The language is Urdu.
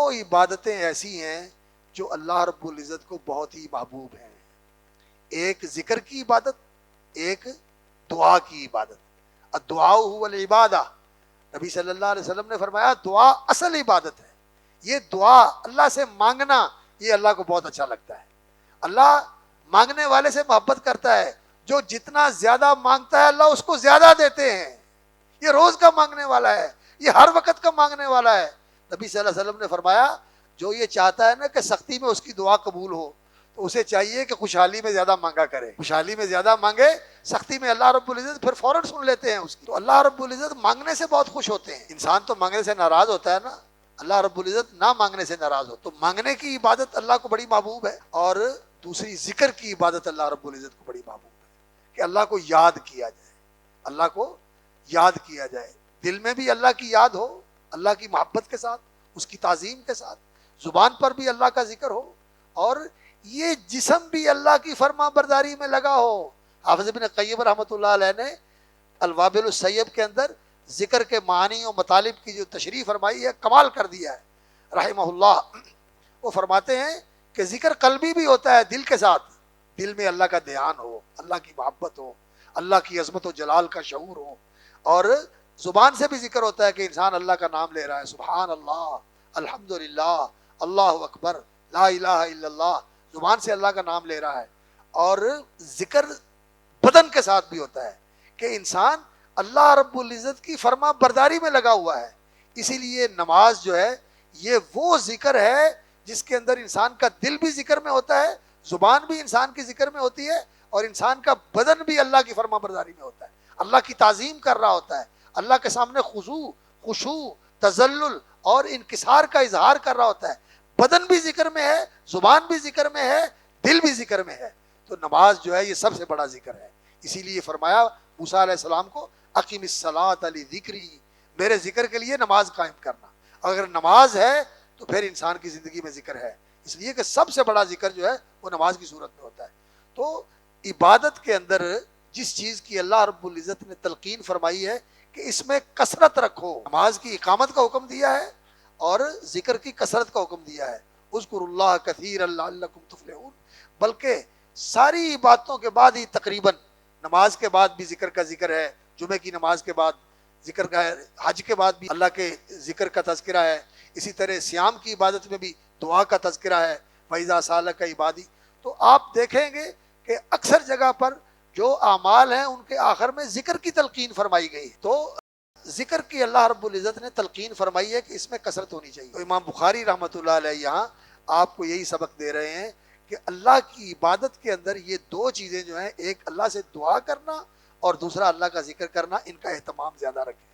دو عبادتیں ایسی ہیں جو اللہ رب العزت کو بہت ہی محبوب ہیں، ایک ذکر کی عبادت، ایک دعا کی عبادت۔ الدعاء هو العبادہ، نبی صلی اللہ علیہ وسلم نے فرمایا دعا اصل عبادت ہے۔ یہ دعا اللہ سے مانگنا یہ اللہ کو بہت اچھا لگتا ہے۔ اللہ مانگنے والے سے محبت کرتا ہے، جو جتنا زیادہ مانگتا ہے اللہ اس کو زیادہ دیتے ہیں۔ یہ روز کا مانگنے والا ہے، یہ ہر وقت کا مانگنے والا ہے۔ نبی صلی اللہ علیہ وسلم نے فرمایا جو یہ چاہتا ہے نا کہ سختی میں اس کی دعا قبول ہو، تو اسے چاہیے کہ خوشحالی میں زیادہ مانگا کرے، خوشحالی میں زیادہ مانگے، سختی میں اللہ رب العزت پھر فوراً سن لیتے ہیں اس کی۔ تو اللہ رب العزت مانگنے سے بہت خوش ہوتے ہیں۔ انسان تو مانگنے سے ناراض ہوتا ہے نا، اللہ رب العزت نہ مانگنے سے ناراض ہو۔ تو مانگنے کی عبادت اللہ کو بڑی محبوب ہے، اور دوسری ذکر کی عبادت اللہ رب العزت کو بڑی محبوب ہے، کہ اللہ کو یاد کیا جائے، اللہ کو یاد کیا جائے، دل میں بھی اللہ کی یاد ہو، اللہ کی محبت کے ساتھ، اس کی تعظیم کے ساتھ، زبان پر بھی اللہ کا ذکر ہو، اور یہ جسم بھی اللہ کی فرما برداری میں لگا ہو۔ حافظ ابن قیم رحمۃ اللہ علیہ نے الوابل السیب کے اندر ذکر کے معنی و مطالب کی جو تشریح فرمائی ہے کمال کر دیا ہے رحمہ اللہ۔ وہ فرماتے ہیں کہ ذکر قلبی بھی ہوتا ہے، دل کے ساتھ، دل میں اللہ کا دھیان ہو، اللہ کی محبت ہو، اللہ کی عظمت و جلال کا شعور ہو، اور زبان سے بھی ذکر ہوتا ہے کہ انسان اللہ کا نام لے رہا ہے، سبحان اللہ، الحمدللہ، اللہ اکبر، لا الہ الا اللہ، زبان سے اللہ کا نام لے رہا ہے۔ اور ذکر بدن کے ساتھ بھی ہوتا ہے کہ انسان اللہ رب العزت کی فرما برداری میں لگا ہوا ہے۔ اسی لیے نماز جو ہے یہ وہ ذکر ہے جس کے اندر انسان کا دل بھی ذکر میں ہوتا ہے، زبان بھی انسان کی ذکر میں ہوتی ہے، اور انسان کا بدن بھی اللہ کی فرما برداری میں ہوتا ہے، اللہ کی تعظیم کر رہا ہوتا ہے، اللہ کے سامنے خشوع تذلل اور انکسار کا اظہار کر رہا ہوتا ہے۔ بدن بھی ذکر میں ہے، زبان بھی ذکر میں ہے، دل بھی ذکر میں ہے۔ تو نماز جو ہے یہ سب سے بڑا ذکر ہے۔ اسی لیے فرمایا موسیٰ علیہ السلام کو اقیم الصلاۃ لذکری، میرے ذکر کے لیے نماز قائم کرنا۔ اگر نماز ہے تو پھر انسان کی زندگی میں ذکر ہے، اس لیے کہ سب سے بڑا ذکر جو ہے وہ نماز کی صورت میں ہوتا ہے۔ تو عبادت کے اندر جس چیز کی اللہ رب العزت نے تلقین فرمائی ہے کہ اس میں کثرت رکھو، نماز کی اقامت کا حکم دیا ہے اور ذکر کی کثرت کا حکم دیا ہے، اذکروا اللہ کثیرا لعلکم تفلحون۔ بلکہ ساری عبادتوں کے بعد ہی تقریباً نماز کے بعد بھی ذکر کا ذکر ہے، جمعے کی نماز کے بعد ذکر کا ہے، حج کے بعد بھی اللہ کے ذکر کا تذکرہ ہے، اسی طرح صیام کی عبادت میں بھی دعا کا تذکرہ ہے، فَإِذَا سَأَلَكَ عِبَادِي۔ تو آپ دیکھیں گے کہ اکثر جگہ پر جو اعمال ہیں ان کے آخر میں ذکر کی تلقین فرمائی گئی۔ تو ذکر کی اللہ رب العزت نے تلقین فرمائی ہے کہ اس میں کثرت ہونی چاہیے۔ تو امام بخاری رحمۃ اللہ علیہ یہاں آپ کو یہی سبق دے رہے ہیں کہ اللہ کی عبادت کے اندر یہ دو چیزیں جو ہیں، ایک اللہ سے دعا کرنا اور دوسرا اللہ کا ذکر کرنا، ان کا اہتمام زیادہ رکھیں۔